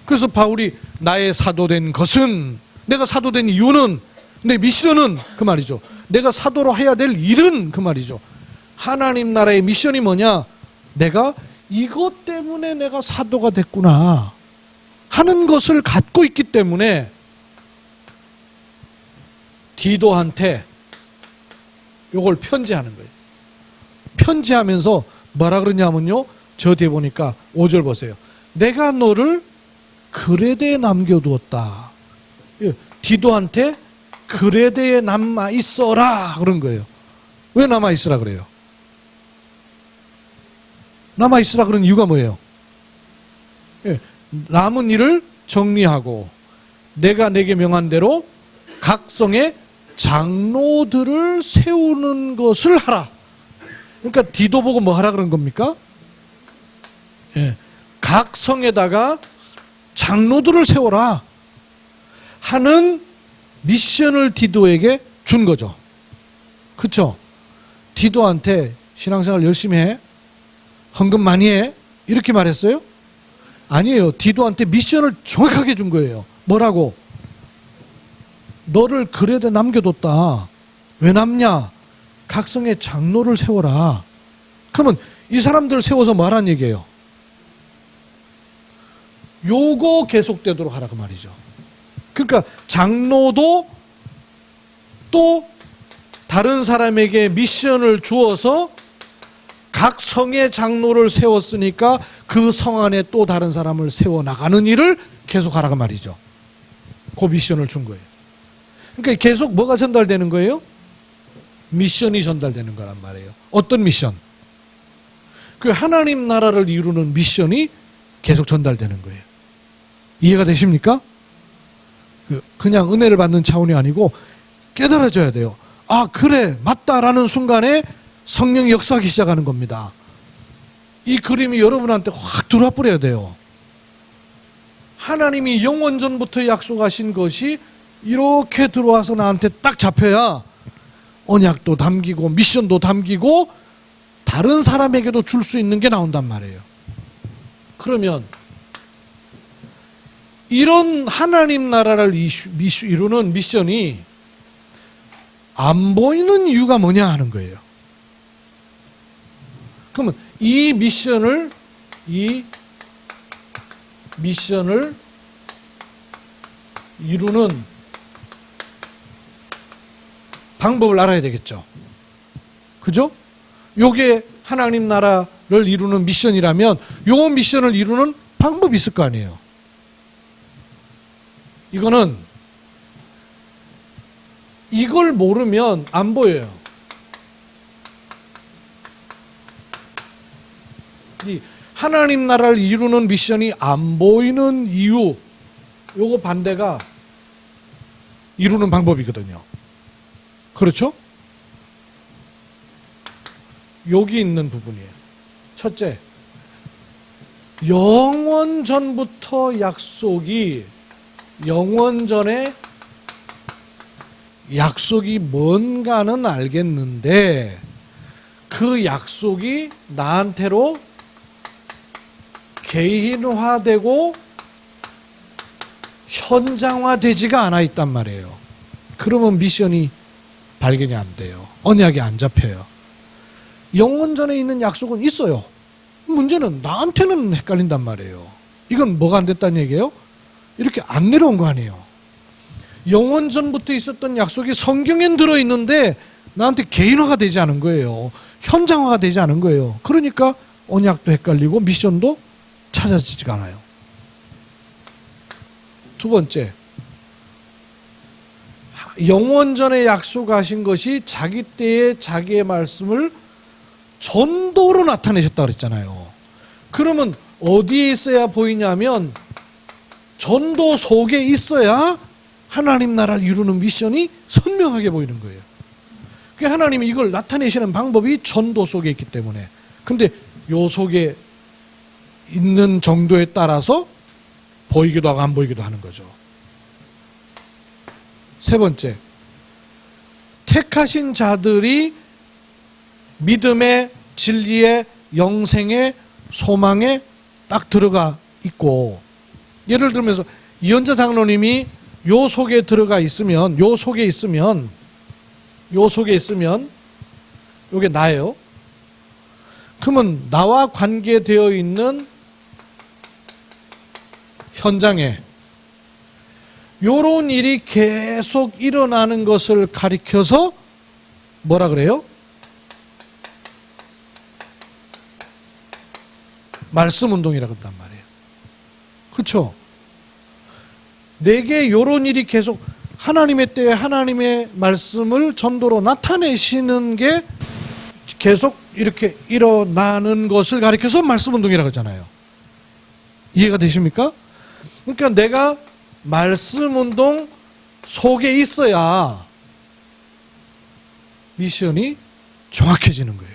그래서 바울이 나의 사도된 것은, 내가 사도된 이유는, 내 미션은 그 말이죠. 내가 사도로 해야 될 일은 그 말이죠. 하나님 나라의 미션이 뭐냐? 내가 이것 때문에 내가 사도가 됐구나 하는 것을 갖고 있기 때문에 디도한테 이걸 편지하는 거예요. 편지하면서 뭐라 그러냐면요, 저 뒤에 보니까 5절 보세요. 내가 너를 그레데에 남겨두었다. 디도한테 그레데에 남아 있어라 그런 거예요. 왜 남아 있으라 그래요? 남아 있으라 그런 이유가 뭐예요? 남은 일을 정리하고 내가 내게 명한 대로 각 성의 장로들을 세우는 것을 하라. 그러니까 디도 보고 뭐 하라 그런 겁니까? 각 성에다가 장로들을 세워라 하는 미션을 디도에게 준 거죠. 그렇죠? 디도한테 신앙생활 열심히 해, 헌금 많이 해, 이렇게 말했어요? 아니에요. 디도한테 미션을 정확하게 준 거예요. 뭐라고? 너를 그레데 남겨뒀다. 왜 남냐? 각성의 장로를 세워라. 그러면 이 사람들을 세워서 뭐 하라는 얘기예요? 요거 계속되도록 하라 그 말이죠. 그러니까 장로도 또 다른 사람에게 미션을 주어서 각 성의 장로를 세웠으니까 그 성 안에 또 다른 사람을 세워나가는 일을 계속하라고 말이죠. 그 미션을 준 거예요. 그러니까 계속 뭐가 전달되는 거예요? 미션이 전달되는 거란 말이에요. 어떤 미션? 그 하나님 나라를 이루는 미션이 계속 전달되는 거예요. 이해가 되십니까? 그냥 은혜를 받는 차원이 아니고 깨달아져야 돼요. 아, 그래, 맞다라는 순간에 성령이 역사하기 시작하는 겁니다. 이 그림이 여러분한테 확 들어와 버려야 돼요. 하나님이 영원전부터 약속하신 것이 이렇게 들어와서 나한테 딱 잡혀야 언약도 담기고 미션도 담기고 다른 사람에게도 줄 수 있는 게 나온단 말이에요. 그러면 이런 하나님 나라를 이루는 미션이 안 보이는 이유가 뭐냐 하는 거예요. 그러면 이 미션을 이루는 방법을 알아야 되겠죠. 그죠? 요게 하나님 나라를 이루는 미션이라면 요 미션을 이루는 방법이 있을 거 아니에요. 이거는 이걸 모르면 안 보여요. 이 하나님 나라를 이루는 미션이 안 보이는 이유, 요거 반대가 이루는 방법이거든요. 그렇죠? 여기 있는 부분이에요. 첫째, 영원전부터 영원전에 약속이 뭔가는 알겠는데 그 약속이 나한테로 개인화되고 현장화되지가 않아 있단 말이에요. 그러면 미션이 발견이 안 돼요. 언약이 안 잡혀요. 영원전에 있는 약속은 있어요. 문제는 나한테는 헷갈린단 말이에요. 이건 뭐가 안 됐다는 얘기예요? 이렇게 안 내려온 거 아니에요. 영원전부터 있었던 약속이 성경엔 들어있는데 나한테 개인화가 되지 않은 거예요. 현장화가 되지 않은 거예요. 그러니까 언약도 헷갈리고 미션도 찾아지지가 않아요. 두 번째, 영원전에 약속하신 것이 자기 때에 자기의 말씀을 전도로 나타내셨다 그랬잖아요. 그러면 어디에 있어야 보이냐면 전도 속에 있어야 하나님 나라를 이루는 미션이 선명하게 보이는 거예요. 하나님이 이걸 나타내시는 방법이 전도 속에 있기 때문에. 근데 요 속에 있는 정도에 따라서 보이기도 하고 안 보이기도 하는 거죠. 세 번째, 택하신 자들이 믿음의, 진리의, 영생의, 소망에 딱 들어가 있고, 예를 들면서 이현자 장로님이 요 속에 들어가 있으면, 요 속에 있으면 요게 나예요. 그러면 나와 관계되어 있는 현장에 요런 일이 계속 일어나는 것을 가리켜서 뭐라 그래요? 말씀 운동이라고 한단 말이에요. 그렇죠? 내게 요런 일이 계속 하나님의 때에 하나님의 말씀을 전도로 나타내시는 게 계속 이렇게 일어나는 것을 가리켜서 말씀 운동이라고 하잖아요. 이해가 되십니까? 그러니까 내가 말씀 운동 속에 있어야 미션이 정확해지는 거예요.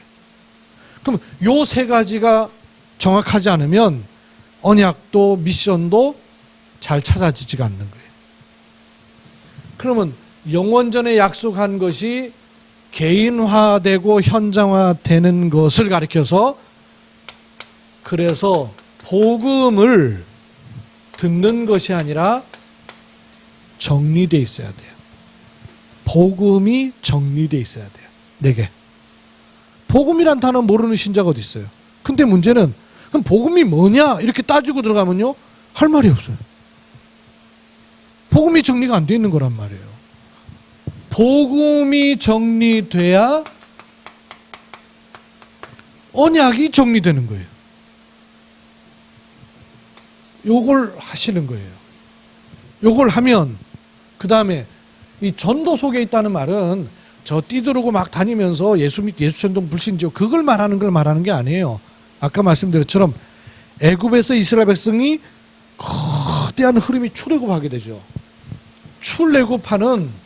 그럼 요 세 가지가 정확하지 않으면 언약도 미션도 잘 찾아지지가 않는 거예요. 그러면 영원전에 약속한 것이 개인화되고 현장화되는 것을 가리켜서, 그래서 복음을 듣는 것이 아니라 정리되어 있어야 돼요. 복음이 정리되어 있어야 돼요. 내게. 복음이란 단어 모르는 신자가 어디 있어요? 근데 문제는 그럼 복음이 뭐냐 이렇게 따지고 들어가면요, 할 말이 없어요. 복음이 정리가 안 돼 있는 거란 말이에요. 복음이 정리돼야 언약이 정리되는 거예요. 요걸 하시는 거예요. 요걸 하면 그 다음에 이 전도 속에 있다는 말은 저 뛰두르고 막 다니면서 예수 전도 불신지요 그걸 말하는 걸 말하는 게 아니에요. 아까 말씀드린 것처럼 애굽에서 이스라엘 백성이 거대한 흐름이 출애굽하게 되죠. 출애굽하는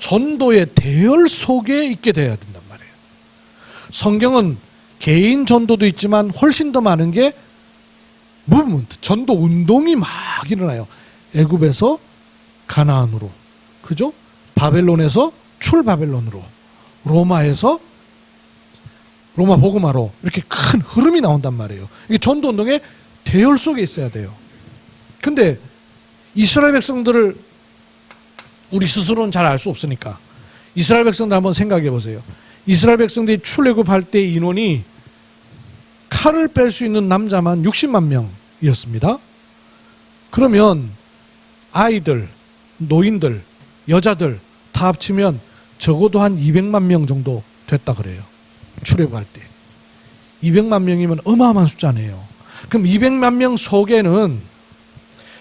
전도의 대열 속에 있게 돼야 된단 말이에요. 성경은 개인 전도도 있지만 훨씬 더 많은 게 무브먼트, 전도 운동이 막 일어나요. 애굽에서 가나안으로, 그죠? 바벨론에서 출바벨론으로, 로마에서 로마 복음화로 이렇게 큰 흐름이 나온단 말이에요. 이게 전도 운동의 대열 속에 있어야 돼요. 근데 이스라엘 백성들을 우리 스스로는 잘 알 수 없으니까 이스라엘 백성들 한번 생각해 보세요. 이스라엘 백성들이 출애굽할 때 인원이 칼을 뺄 수 있는 남자만 60만 명이었습니다. 그러면 아이들, 노인들, 여자들 다 합치면 적어도 한 200만 명 정도 됐다 그래요. 출애굽할 때. 200만 명이면 어마어마한 숫자네요. 그럼 200만 명 속에는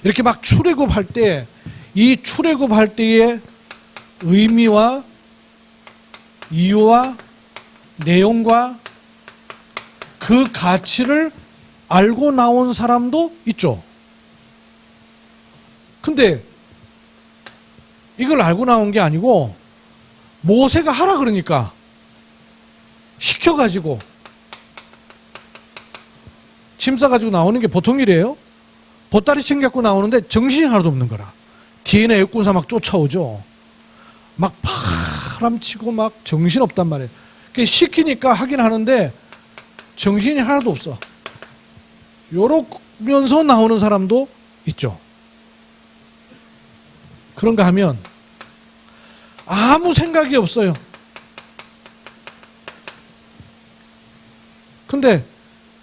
이렇게 막 출애굽할 때 이 출애굽할 때의 의미와 이유와 내용과 그 가치를 알고 나온 사람도 있죠. 근데 이걸 알고 나온 게 아니고 모세가 하라 그러니까 시켜가지고 짐 싸가지고 나오는 게 보통 일이에요. 보따리 챙겨갖고 나오는데 정신이 하나도 없는 거라. 뒤에는 애국군사 막 쫓아오죠. 막 파람치고 막 정신없단 말이에요. 시키니까 하긴 하는데 정신이 하나도 없어. 요러면서 나오는 사람도 있죠. 그런가 하면 아무 생각이 없어요. 근데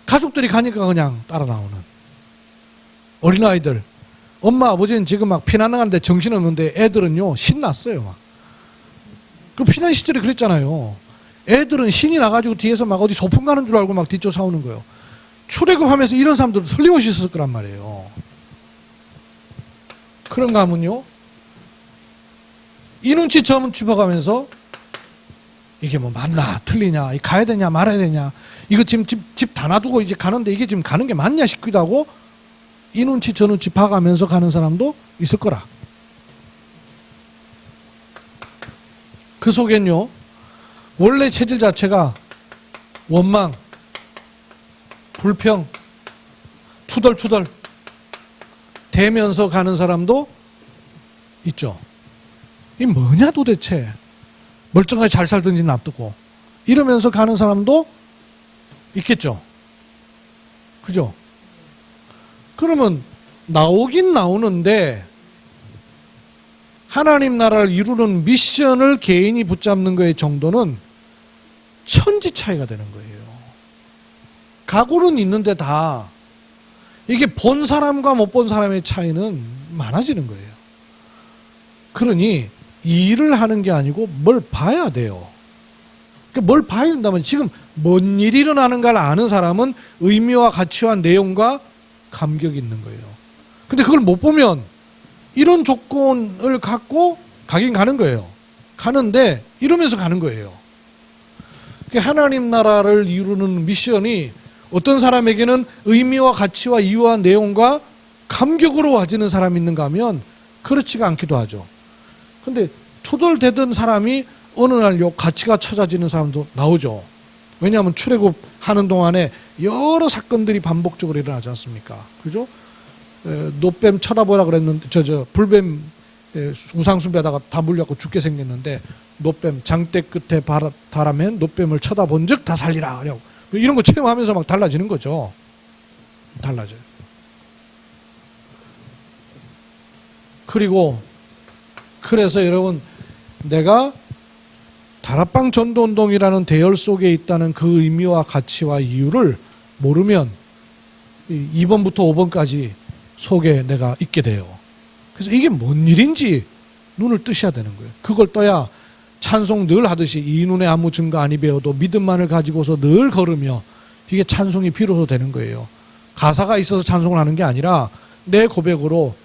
가족들이 가니까 그냥 따라 나오는 어린아이들. 엄마 아버지는 지금 막 피난 가는데 정신없는데 애들은요 신났어요. 막. 그 피난 시절에 그랬잖아요. 애들은 신이 나가지고 뒤에서 막 어디 소풍 가는 줄 알고 막 뒤쫓아오는 거예요. 출애굽하면서 이런 사람들 틀림없이 있었을 거란 말이에요. 그런가 하면요, 이 눈치 저 눈치 봐가면서 이게 뭐 맞나 틀리냐, 가야 되냐 말아야 되냐, 이거 지금 집 다 놔두고 이제 가는데 이게 지금 가는 게 맞냐 싶기도 하고, 이 눈치 저 눈치 봐가면서 가는 사람도 있을 거라. 그 속엔요 원래 체질 자체가 원망, 불평, 투덜투덜 대면서 가는 사람도 있죠. 이 뭐냐 도대체, 멀쩡하게 잘 살든지 놔두고 이러면서 가는 사람도 있겠죠. 그죠? 그러면 나오긴 나오는데 하나님 나라를 이루는 미션을 개인이 붙잡는 거의 정도는 천지 차이가 되는 거예요. 각오는 있는데 다 이게 본 사람과 못 본 사람의 차이는 많아지는 거예요. 그러니 일을 하는 게 아니고 뭘 봐야 돼요. 뭘 봐야 된다면 지금 뭔 일이 일어나는가를 아는 사람은 의미와 가치와 내용과 감격이 있는 거예요. 근데 그걸 못 보면 이런 조건을 갖고 가긴 가는 거예요. 가는데 이러면서 가는 거예요. 하나님 나라를 이루는 미션이 어떤 사람에게는 의미와 가치와 이유와 내용과 감격으로 와지는 사람이 있는가 하면 그렇지가 않기도 하죠. 근데 투덜대던 사람이 어느 날 요 가치가 찾아지는 사람도 나오죠. 왜냐하면 출애굽하는 동안에 여러 사건들이 반복적으로 일어나지 않습니까? 그죠? 노뱀 쳐다보라 그랬는데 불뱀 우상숭배하다가 다 물려갖고 죽게 생겼는데 노뱀 장대 끝에 달아맨 노뱀을 쳐다본 즉 다 살리라 하려고 이런 거 체험하면서 막 달라지는 거죠. 달라져요. 그래서 여러분, 내가 다락방 전도운동이라는 대열 속에 있다는 그 의미와 가치와 이유를 모르면 2번부터 5번까지 속에 내가 있게 돼요. 그래서 이게 뭔 일인지 눈을 뜨셔야 되는 거예요. 그걸 떠야 찬송 늘 하듯이 이 눈에 아무 증거 아니 배워도 믿음만을 가지고서 늘 걸으며, 이게 찬송이 비로소 되는 거예요. 가사가 있어서 찬송을 하는 게 아니라 내 고백으로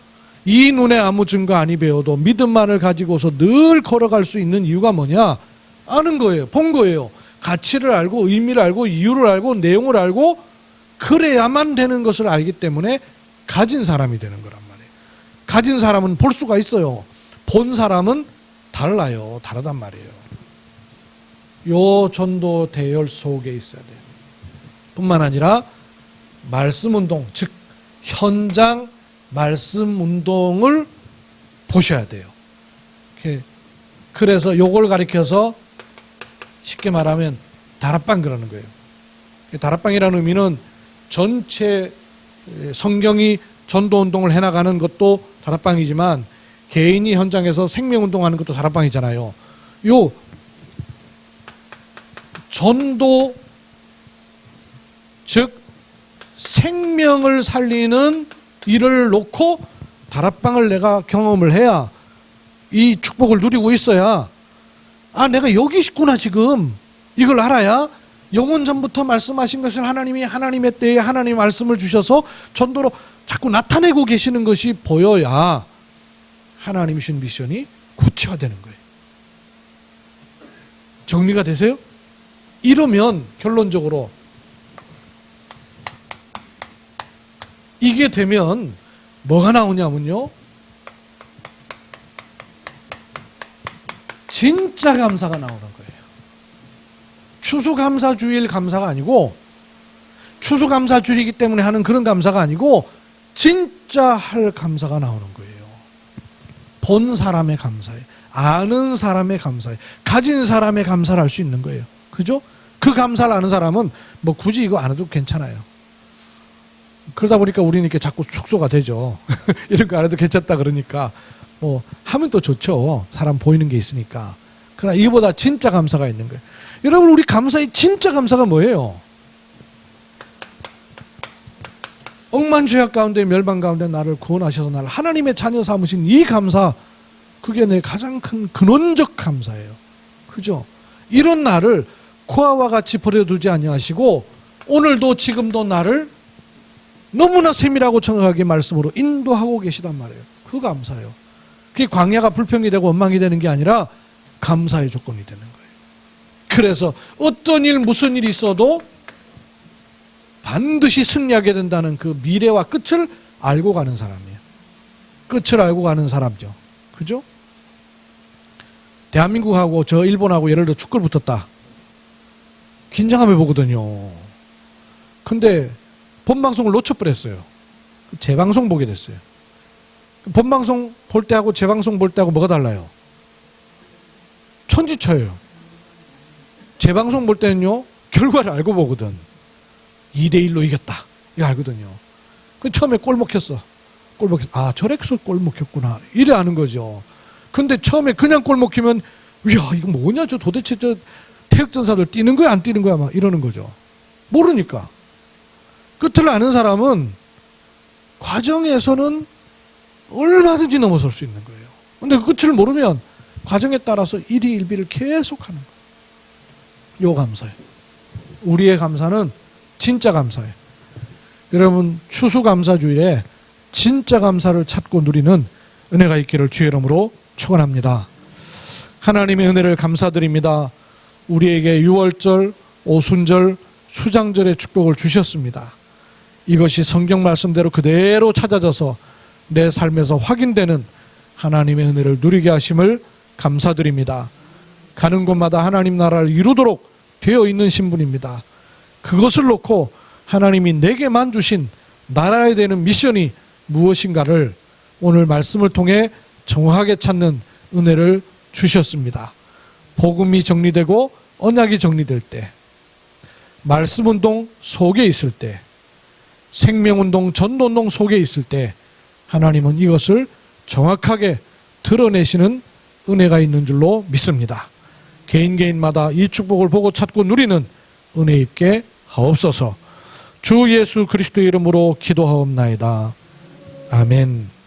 이 눈에 아무 증거 아니 배워도 믿음만을 가지고서 늘 걸어갈 수 있는 이유가 뭐냐? 아는 거예요. 본 거예요. 가치를 알고 의미를 알고 이유를 알고 내용을 알고 그래야만 되는 것을 알기 때문에 가진 사람이 되는 거란 말이에요. 가진 사람은 볼 수가 있어요. 본 사람은 달라요. 다르단 말이에요. 요 전도 대열 속에 있어야 돼요. 뿐만 아니라 말씀 운동, 즉 현장 말씀 운동을 보셔야 돼요. 그래서 요걸 가리켜서 쉽게 말하면 다락방 그러는 거예요. 다락방이라는 의미는 전체 성경이 전도운동을 해나가는 것도 다락방이지만 개인이 현장에서 생명운동하는 것도 다락방이잖아요. 요 전도, 즉 생명을 살리는 일을 놓고 다락방을 내가 경험을 해야, 이 축복을 누리고 있어야, 아 내가 여기 있구나 지금, 이걸 알아야 영원 전부터 말씀하신 것을 하나님이 하나님의 때에 하나님 말씀을 주셔서 전도로 자꾸 나타내고 계시는 것이 보여야 하나님이 주신 미션이 구체화되는 거예요. 정리가 되세요? 이러면 결론적으로 이게 되면 뭐가 나오냐면요, 진짜 감사가 나오는 거예요. 추수감사주일 감사가 아니고, 추수감사주일이기 때문에 하는 그런 감사가 아니고 진짜 할 감사가 나오는 거예요. 본 사람의 감사에, 아는 사람의 감사에, 가진 사람의 감사를 할 수 있는 거예요. 그죠? 그 감사를 아는 사람은 뭐 굳이 이거 안 해도 괜찮아요. 그러다 보니까 우리는 이렇게 자꾸 축소가 되죠. 이런 거 안 해도 괜찮다 그러니까. 뭐 하면 또 좋죠. 사람 보이는 게 있으니까. 그러나 이거보다 진짜 감사가 있는 거예요. 여러분, 우리 감사의 진짜 감사가 뭐예요? 억만 죄악 가운데 멸망 가운데 나를 구원하셔서 나를 하나님의 자녀 삼으신 이 감사, 그게 내 가장 큰 근원적 감사예요. 그죠? 이런 나를 고아와 같이 버려두지 아니하시고 오늘도 지금도 나를 너무나 세밀하고 정확하게 말씀으로 인도하고 계시단 말이에요. 그 감사예요. 그게 광야가 불평이 되고 원망이 되는 게 아니라 감사의 조건이 되는 거예요. 그래서 어떤 일, 무슨 일이 있어도 반드시 승리하게 된다는 그 미래와 끝을 알고 가는 사람이에요. 끝을 알고 가는 사람이죠. 그죠? 대한민국하고 저 일본하고 예를 들어 축구를 붙었다. 긴장하며 보거든요. 근데 본방송을 놓쳐버렸어요. 재방송 보게 됐어요. 본방송 볼 때하고 재방송 볼 때하고 뭐가 달라요? 천지차예요. 재방송 볼 때는요, 결과를 알고 보거든. 2대1로 이겼다. 이거 알거든요. 그 처음에 골 먹혔어. 골 먹혔어. 아, 저래서 골 먹혔구나. 이래 아는 거죠. 근데 처음에 그냥 골 먹히면, 이야, 이거 뭐냐? 저 도대체 저 태극전사들 뛰는 거야? 안 뛰는 거야? 막 이러는 거죠. 모르니까. 끝을 아는 사람은 과정에서는 얼마든지 넘어설 수 있는 거예요. 근데 그 끝을 모르면 과정에 따라서 일희일비를 계속 하는 거예요. 요 감사예요. 우리의 감사는 진짜 감사예요. 여러분, 추수감사주일에 진짜 감사를 찾고 누리는 은혜가 있기를 주의 이름으로 축원합니다. 하나님의 은혜를 감사드립니다. 우리에게 유월절, 오순절, 수장절의 축복을 주셨습니다. 이것이 성경 말씀대로 그대로 찾아져서 내 삶에서 확인되는 하나님의 은혜를 누리게 하심을 감사드립니다. 가는 곳마다 하나님 나라를 이루도록 되어 있는 신분입니다. 그것을 놓고 하나님이 내게만 주신 나라에 되는 미션이 무엇인가를 오늘 말씀을 통해 정확하게 찾는 은혜를 주셨습니다. 복음이 정리되고 언약이 정리될 때, 말씀운동 속에 있을 때, 생명운동, 전도운동 속에 있을 때 하나님은 이것을 정확하게 드러내시는 은혜가 있는 줄로 믿습니다. 개인마다 이 축복을 보고 찾고 누리는 은혜 있게 하옵소서. 주 예수 그리스도의 이름으로 기도하옵나이다. 아멘.